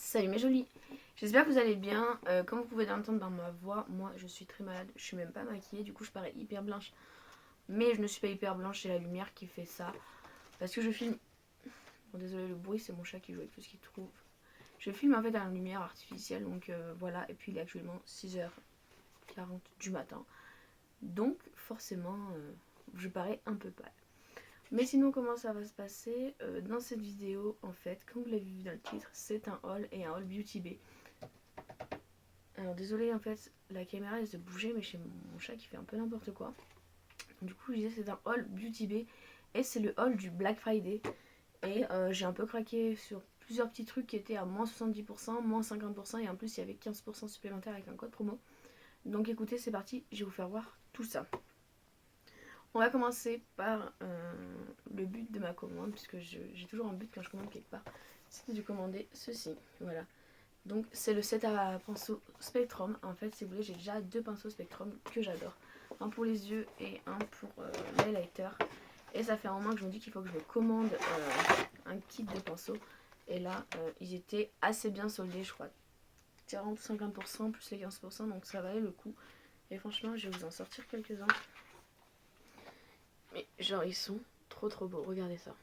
Salut mes jolis, j'espère que vous allez bien. Comme vous pouvez l'entendre dans ma voix, moi je suis très malade, je suis même pas maquillée, du coup je parais hyper blanche. Mais je ne suis pas hyper blanche, c'est la lumière qui fait ça. Parce que je filme... Bon désolé le bruit, c'est mon chat qui joue avec tout ce qu'il trouve. Je filme en fait à la lumière artificielle, donc voilà. Et puis il est actuellement 6h40 du matin. Donc forcément je parais un peu pâle. Mais sinon comment ça va se passer dans cette vidéo en fait, comme vous l'avez vu dans le titre, c'est un haul et un haul Beauty Bay. Alors désolé en fait la caméra elle se bougeait mais chez mon chat qui fait un peu n'importe quoi. Du coup je disais c'est un haul Beauty Bay et c'est le haul du Black Friday. Et j'ai un peu craqué sur plusieurs petits trucs qui étaient à moins 70%, moins 50% et en plus il y avait 15% supplémentaire avec un code promo. Donc écoutez c'est parti, je vais vous faire voir tout ça. On va commencer par le but de ma commande, puisque j'ai toujours un but quand je commande quelque part, c'est de commander ceci, voilà. Donc c'est le set à pinceau Spectrum, en fait si vous voulez j'ai déjà deux pinceaux Spectrum que j'adore. Un pour les yeux et un pour l'highlighter. Et ça fait un moment que je me dis qu'il faut que je commande un kit de pinceaux. Et là ils étaient assez bien soldés je crois. 40-50% plus les 15%, donc ça valait le coup. Et franchement je vais vous en sortir quelques-uns. Mais genre ils sont trop beaux, regardez ça.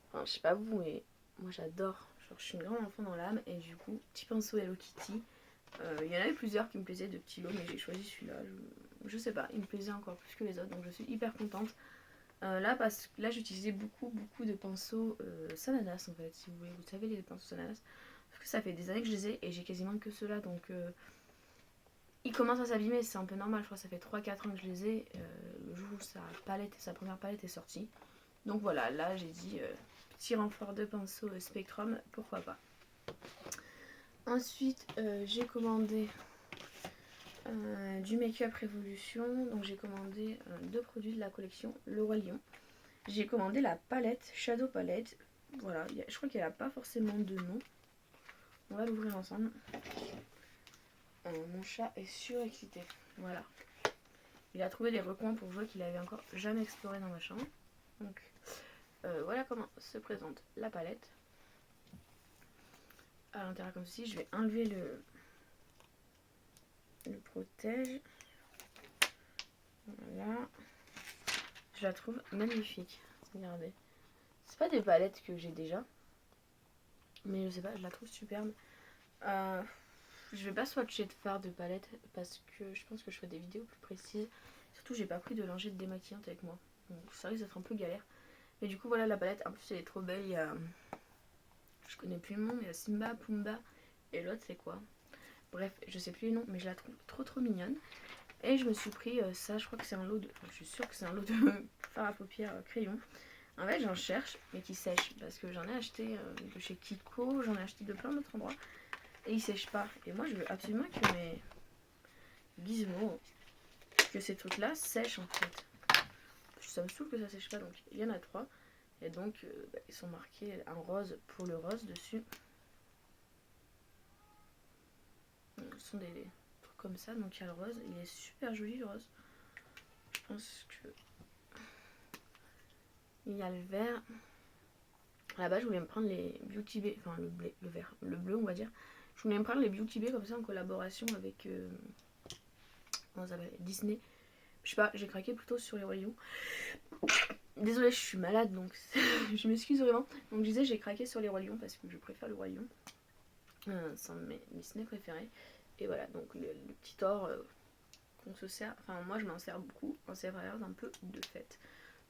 Enfin je sais pas vous mais moi j'adore. Genre je suis une grande enfant dans l'âme et du coup petit pinceau Hello Kitty. Il y en avait plusieurs qui me plaisaient de petits lots mais j'ai choisi celui-là. Je sais pas, il me plaisait encore plus que les autres donc je suis hyper contente. Là parce que là j'utilisais beaucoup de pinceaux Sananas en fait si vous voulez. Vous savez les pinceaux Sananas. Parce que ça fait des années que je les ai et j'ai quasiment que ceux-là donc... Ils commencent à s'abîmer, c'est un peu normal, je crois que ça fait 3-4 ans que je les ai, le jour où sa première palette est sortie. Donc voilà, là j'ai dit petit renfort de pinceau Spectrum, pourquoi pas. Ensuite j'ai commandé du Make-up Révolution, donc j'ai commandé deux produits de la collection Le Roi Lion. J'ai commandé la palette, Shadow Palette, voilà, je crois qu'elle n'a pas forcément de nom. On va l'ouvrir ensemble. Mon chat est surexcité, voilà. Il a trouvé des recoins pour jouer qu'il avait encore jamais exploré dans ma chambre. Donc voilà comment se présente la palette. À l'intérieur comme ceci, je vais enlever le protège. Voilà. Je la trouve magnifique. Regardez. C'est pas des palettes que j'ai déjà. Mais je sais pas, je la trouve superbe. Je vais pas swatcher de fard de palette parce que je pense que je ferai des vidéos plus précises. Surtout j'ai pas pris de lingette démaquillante avec moi. Donc ça risque d'être un peu galère. Mais du coup voilà la palette. En plus elle est trop belle. Il y a... Je connais plus le nom, mais il y a Simba, Pumba. Et l'autre c'est quoi? Bref, je sais plus les noms, mais je la trouve trop mignonne. Et je me suis pris ça, je crois que c'est un lot de... Enfin, je suis sûre que c'est un lot de fard à paupières crayon. En fait j'en cherche, mais qui sèche. Parce que j'en ai acheté de chez Kiko, j'en ai acheté de plein d'autres endroits. Et ils sèchent pas. Et moi je veux absolument que mes gizmos, que ces trucs là sèchent en fait. Ça me saoule que ça sèche pas, donc il y en a 3. Et donc ils sont marqués en rose pour le rose dessus. Ce sont des trucs comme ça, donc il y a le rose. Il est super joli le rose. Je pense que... Il y a le vert. Là-bas je voulais me prendre les Beauty Bay, enfin le vert, le bleu on va dire. Je voulais me prendre les Beauty Bay comme ça en collaboration avec comment ça s'appelle, Disney. Je sais pas, j'ai craqué plutôt sur les Rois Lions. Désolée, je suis malade donc je m'excuse vraiment. Donc je disais j'ai craqué sur les Rois Lions parce que je préfère le Roi Lion. C'est un de mes Disney préférés. Et voilà, donc le petit or qu'on se sert, enfin moi je m'en sers beaucoup en ces périodes un peu de fête.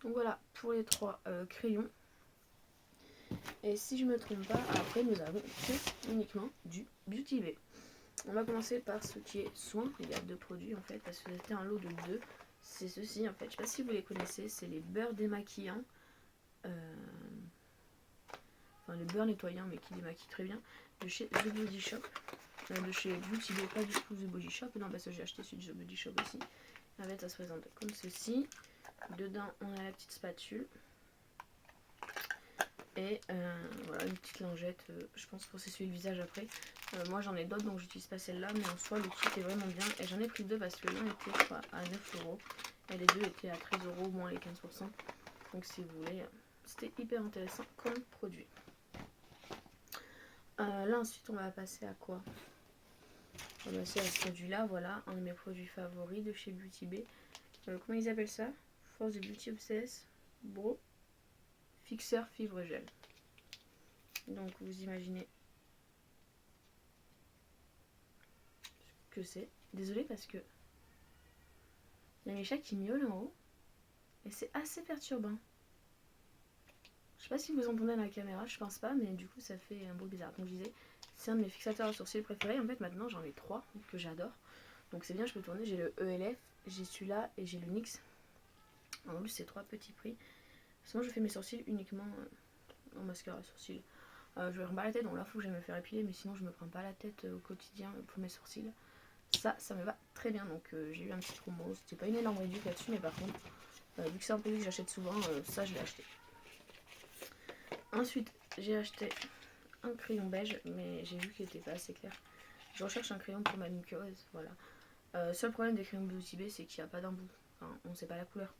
Donc voilà pour les 3 crayons. Et si je me trompe pas, après nous avons uniquement du Beauty Bay. On va commencer par ce qui est soin. Il y a 2 produits en fait parce que c'était un lot de 2. C'est ceci en fait, je sais pas si vous les connaissez, c'est les beurres démaquillants. Enfin les beurres nettoyants mais qui démaquillent très bien. De chez The Body Shop. De chez Beauty Bay, pas du tout The Body Shop. Non parce que j'ai acheté celui de The Body Shop aussi. En fait ça se présente comme ceci. Dedans on a la petite spatule. Et voilà une petite lingette, je pense pour s'essuyer le visage après. Moi j'en ai d'autres donc j'utilise pas celle-là, mais en soi le kit est vraiment bien. Et j'en ai pris 2 parce que l'un était je crois, à 9 € et les 2 étaient à 13 € moins les 15%. Donc si vous voulez, c'était hyper intéressant comme produit. Là ensuite on va passer à quoi? On va passer à ce produit là, voilà, un de mes produits favoris de chez Beauty Bay. Comment ils appellent ça? Force de Beauty Obsess Bro Fixeur Fibre Gel. Donc vous imaginez ce que c'est. Désolée parce que il y a mes chats qui miaulent en haut et c'est assez perturbant. Je sais pas si vous entendez à la caméra, je pense pas, mais du coup ça fait un bruit bizarre. Donc je disais, c'est un de mes fixateurs à sourcils préférés. En fait maintenant j'en ai 3 que j'adore. Donc c'est bien, je peux tourner. J'ai le ELF, j'ai celui-là et j'ai le NYX. En plus c'est 3 petits prix. Sinon je fais mes sourcils uniquement en mascara à sourcils. Je me prends pas la tête, donc là faut que j'aille me faire épiler, mais sinon je me prends pas la tête au quotidien pour mes sourcils. Ça me va très bien, donc j'ai eu un petit promo. C'était pas une énorme réduction là-dessus, mais par contre, vu que c'est un produit que j'achète souvent, ça je l'ai acheté. Ensuite, j'ai acheté un crayon beige, mais j'ai vu qu'il était pas assez clair. Je recherche un crayon pour ma muqueuse, voilà. Seul problème des crayons Beauty Bay, c'est qu'il n'y a pas d'embout. Enfin, on sait pas la couleur.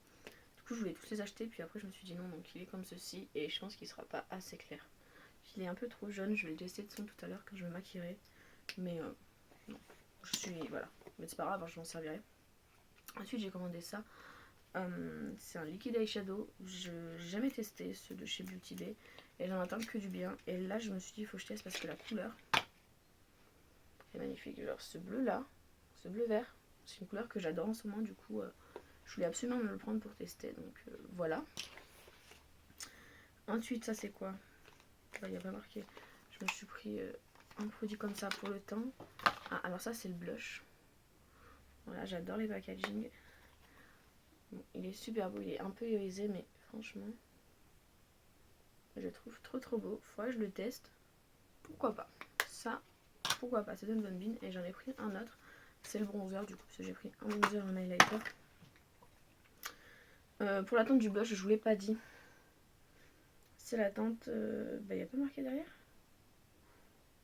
Du coup, je voulais tous les acheter, puis après je me suis dit non, donc il est comme ceci, et je pense qu'il sera pas assez clair. Il est un peu trop jaune, je vais le tester de son tout à l'heure quand je me maquillerai. Mais non, voilà. Mais c'est pas grave, je m'en servirai. Ensuite, j'ai commandé ça. C'est un liquide eyeshadow. Je n'ai jamais testé ceux de chez Beauty Bay. Et j'en attends que du bien. Et là, je me suis dit, il faut que je teste parce que la couleur est magnifique. Genre, ce bleu là, ce bleu vert, c'est une couleur que j'adore en ce moment. Du coup, je voulais absolument me le prendre pour tester. Donc voilà. Ensuite, ça c'est quoi? Il n'y a pas marqué. Je me suis pris un produit comme ça pour le temps. Ah, alors ça c'est le blush. Voilà, j'adore les packaging. Bon, il est super beau, il est un peu irisé, mais franchement, je le trouve trop beau. Faudrait que je le teste. Pourquoi pas? Ça, pourquoi pas? C'est une bonne bine. Et j'en ai pris un autre. C'est le bronzer du coup, parce que j'ai pris un bronzer et un highlighter. Pour la teinte du blush, je vous l'ai pas dit. C'est la teinte. Il n'y a pas marqué derrière.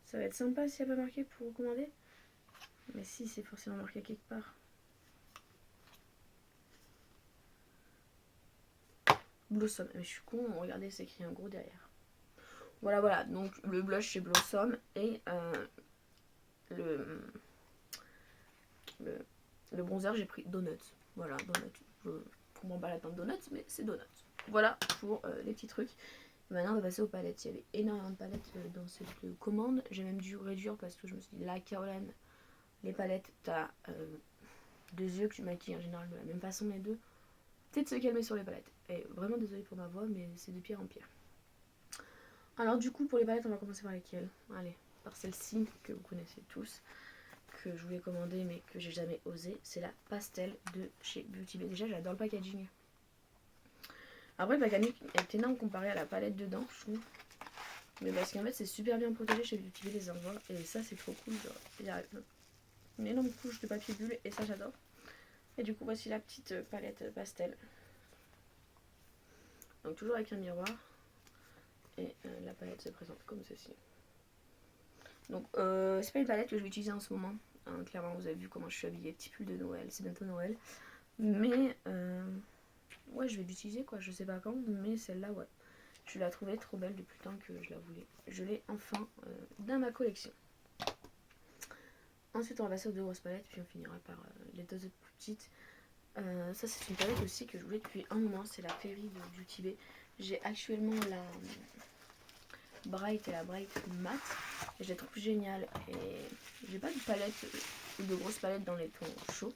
Ça va être sympa s'il n'y a pas marqué pour recommander. Mais si, c'est forcément marqué quelque part. Blossom. Mais je suis con, regardez, c'est écrit en gros derrière. Voilà. Donc le blush c'est Blossom et le bronzer j'ai pris Donuts. Voilà, Donuts. Je comprends pas la teinte Donuts, mais c'est Donuts. Voilà pour les petits trucs. Maintenant on va passer aux palettes. Il y avait énormément de palettes dans cette commande. J'ai même dû réduire parce que je me suis dit là, Caroline, les palettes, t'as 2 yeux que tu maquilles en général de la même façon les deux. Peut-être se calmer sur les palettes. Et vraiment désolée pour ma voix, mais c'est de pire en pire. Alors du coup pour les palettes on va commencer par lesquelles? Allez, par celle-ci que vous connaissez tous, que je voulais commander mais que j'ai jamais osé, c'est la pastel de chez Beauty Bay. Déjà j'adore le packaging. Après le packaging est énorme comparé à la palette dedans je trouve. Mais parce qu'en fait c'est super bien protégé chez Beauty Bay les envois et ça c'est trop cool. Genre, il y a une énorme couche de papier bulle et ça j'adore. Et du coup voici la petite palette pastel. Donc toujours avec un miroir. Et la palette se présente comme ceci. Donc c'est pas une palette que je vais utiliser en ce moment. Hein, clairement vous avez vu comment je suis habillée, petit pull de Noël, c'est bientôt Noël. Mais ouais je vais l'utiliser quoi, je sais pas quand, mais celle-là ouais. Je la trouvais trop belle depuis le temps que je la voulais. Je l'ai enfin dans ma collection. Ensuite on va passer aux 2 grosses palettes, puis on finira par les 2 autres plus petites. Ça c'est une palette aussi que je voulais depuis un moment, c'est la Fairy de Beauty Bay. J'ai actuellement la Bright et la Bright Matte et je les trouve géniales et j'ai pas de palette ou de grosses palettes dans les tons chauds.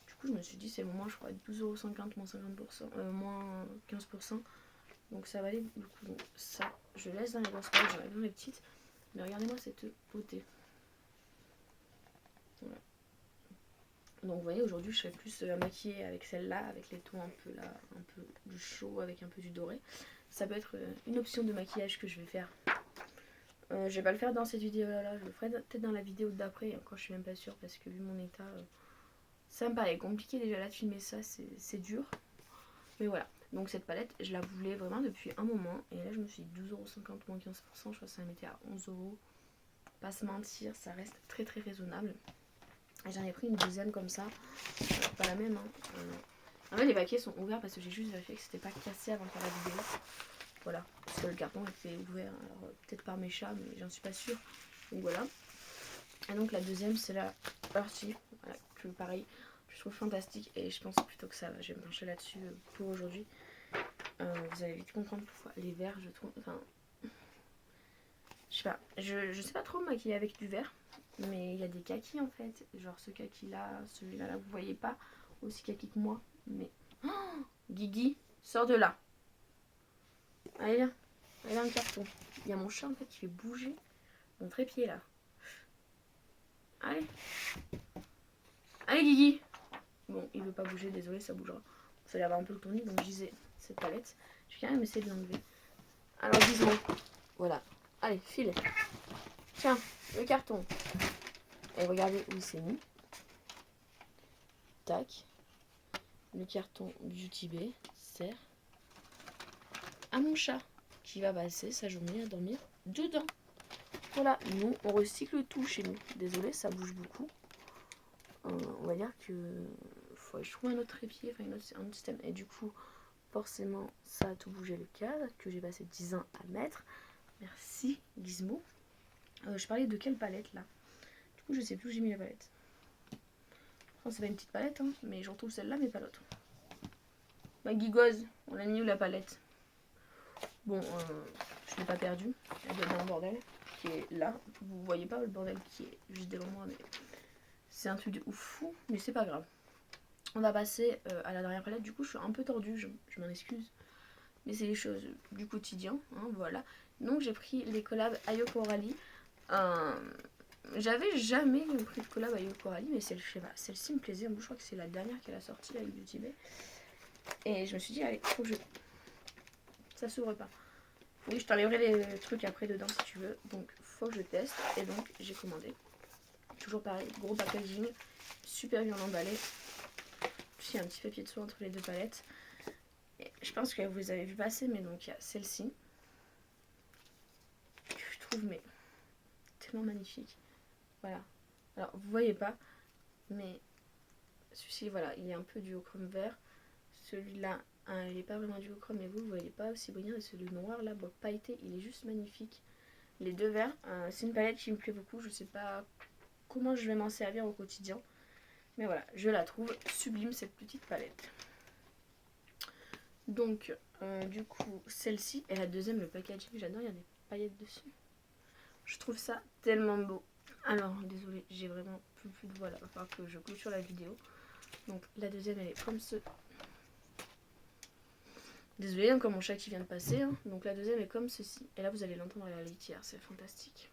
Du coup je me suis dit c'est le moment, je crois 12,50€, moins 50%, moins 15%, donc ça va aller. Du coup bon, ça je laisse dans les grosses palettes, j'en ai dans les petites, mais regardez-moi cette beauté. Voilà. Donc vous voyez aujourd'hui je serai plus maquillée avec celle-là, avec les tons un peu là, un peu du chaud avec un peu du doré. Ça peut être une option de maquillage que je vais faire. Je vais pas le faire dans cette vidéo là, je le ferai peut-être dans la vidéo d'après, encore je suis même pas sûre parce que vu mon état, ça me paraît compliqué déjà là de filmer ça, c'est dur. Mais voilà, donc cette palette je la voulais vraiment depuis un moment et là je me suis dit 12,50€ moins 15%, je crois que ça me mettait à 11€. Pas se mentir, ça reste très raisonnable. Et j'en ai pris une deuxième comme ça, pas la même hein. En fait les paquets sont ouverts parce que j'ai juste vérifié que c'était pas cassé avant de faire la vidéo. Voilà, parce que le carton était ouvert, alors peut-être par mes chats, mais j'en suis pas sûre. Donc voilà. Et donc la deuxième c'est la Earthy, voilà, que pareil je trouve fantastique et je pense plutôt que ça va. Je vais me pencher là-dessus pour aujourd'hui. Vous allez vite comprendre pourquoi. Les verts je trouve, enfin je sais pas, je sais pas trop me maquiller avec du vert, mais il y a des kakis en fait, genre ce kaki là, celui-là là, vous voyez pas, aussi kaki que moi, mais oh, Guigui, sors de là. Allez là, allez dans le carton. Il y a mon chat en fait qui fait bouger mon trépied là. Allez. Allez Guigui. Bon, il veut pas bouger, désolé, ça bougera. Vous allez avoir un peu le tournis, donc je disais cette palette. Je vais quand même essayer de l'enlever. Alors Gizmo, voilà. Allez, file. Tiens, le carton. Et regardez où il s'est mis. Tac. Le carton Beauty Bay sert à mon chat qui va passer sa journée à dormir dedans. Voilà, nous on recycle tout chez nous. Désolé, ça bouge beaucoup. On va dire que faut que je trouve un autre trépied, enfin un autre système. Et du coup, forcément, ça a tout bougé le cadre que j'ai passé 10 ans à mettre. Merci Gizmo. Je parlais de quelle palette là? Du coup, je sais plus où j'ai mis la palette. Enfin, c'est pas une petite palette, hein, mais je retrouve celle-là, mais pas l'autre. Ma gigoise, on a mis où la palette? Bon, je l'ai pas perdue. Elle doit être dans le bordel qui est là. Vous voyez pas le bordel qui est juste devant moi, mais c'est un truc de ouf fou, mais c'est pas grave. On va passer à la dernière palette. Du coup, je suis un peu tordue, je m'en excuse. Mais c'est les choses du quotidien, hein, voilà. Donc j'ai pris les collabs Ayo Coralie. J'avais jamais pris de collab Ayo Coralie, mais celle-ci me plaisait. Je crois que c'est la dernière qu'elle a sortie avec Beauty Bay. Et je me suis dit, allez, faut que je... Ça s'ouvre pas. Oui, je t'enlèverai les trucs après dedans si tu veux. Donc, faut que je teste. Et donc, j'ai commandé. Toujours pareil, gros packaging. Super bien emballé. Il y a un petit papier de soie entre les deux palettes. Et je pense que vous les avez vu passer, mais donc il y a celle-ci. Que je trouve mais tellement magnifique. Voilà. Alors, vous voyez pas, mais celui-ci, voilà, il est un peu duochrome vert. Celui-là, il n'est pas vraiment duochrome, mais vous voyez pas aussi brillant. Et celui noir, là, bon, pailleté, il est juste magnifique. Les deux verts, c'est une palette qui me plaît beaucoup. Je sais pas comment je vais m'en servir au quotidien. Mais voilà, je la trouve sublime, cette petite palette. Donc, du coup, celle-ci est la deuxième, le packaging. J'adore, il y a des paillettes dessus. Je trouve ça tellement beau. Alors, désolée, j'ai vraiment plus de voix là. Il va falloir que je clôture la vidéo. Donc, la deuxième, elle est comme ce... Désolée, encore mon chat qui vient de passer. Hein. Donc, la deuxième est comme ceci. Et là, vous allez l'entendre à la litière, c'est fantastique.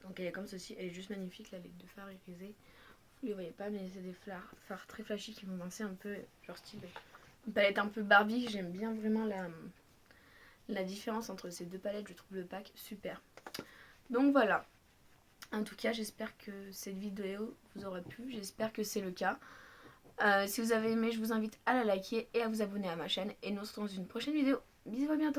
Donc, elle est comme ceci. Elle est juste magnifique. Là, les deux phares irisés. Vous les voyez pas, mais c'est des phares très flashy qui vont penser un peu, genre style... Une palette un peu Barbie. J'aime bien vraiment la différence entre ces deux palettes. Je trouve le pack super. Donc, voilà. En tout cas, j'espère que cette vidéo vous aura plu. J'espère que c'est le cas. Si vous avez aimé, je vous invite à la liker et à vous abonner à ma chaîne. Et nous on se retrouve dans une prochaine vidéo. Bisous, à bientôt.